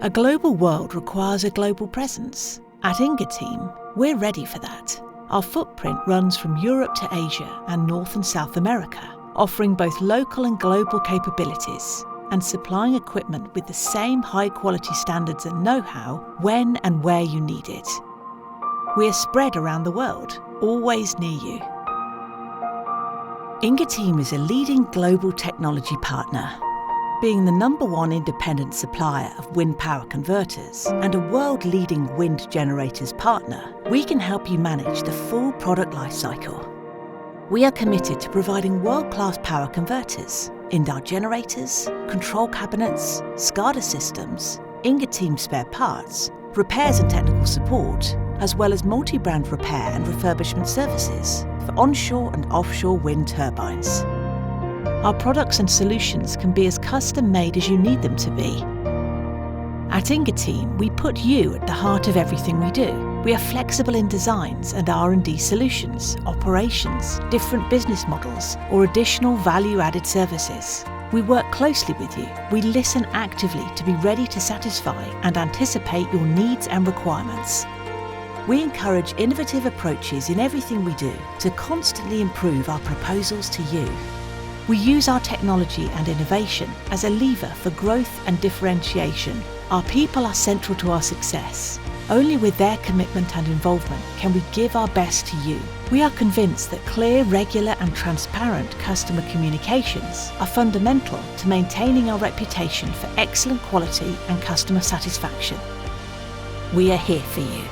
A global world requires a global presence. At Ingeteam, we're ready for that. Our footprint runs from Europe to Asia and North and South America, offering both local and global capabilities and supplying equipment with the same high-quality standards and know-how when and where you need it. We are spread around the world, always near you. Ingeteam is a leading global technology partner. Being the #1 independent supplier of wind power converters and a world-leading wind generators partner, we can help you manage the full product lifecycle. We are committed to providing world-class power converters, Indar generators, control cabinets, SCADA systems, Ingeteam spare parts, repairs and technical support, as well as multi-brand repair and refurbishment services for onshore and offshore wind turbines. Our products and solutions can be as custom-made as you need them to be. At Ingeteam, we put you at the heart of everything we do. We are flexible in designs and R&D solutions, operations, different business models, or additional value-added services. We work closely with you. We listen actively to be ready to satisfy and anticipate your needs and requirements. We encourage innovative approaches in everything we do to constantly improve our proposals to you. We use our technology and innovation as a lever for growth and differentiation. Our people are central to our success. Only with their commitment and involvement can we give our best to you. We are convinced that clear, regular and transparent customer communications are fundamental to maintaining our reputation for excellent quality and customer satisfaction. We are here for you.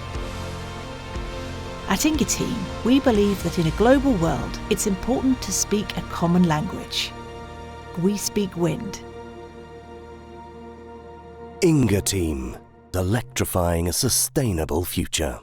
At Ingeteam, we believe that in a global world, it's important to speak a common language. We speak wind. Ingeteam, electrifying a sustainable future.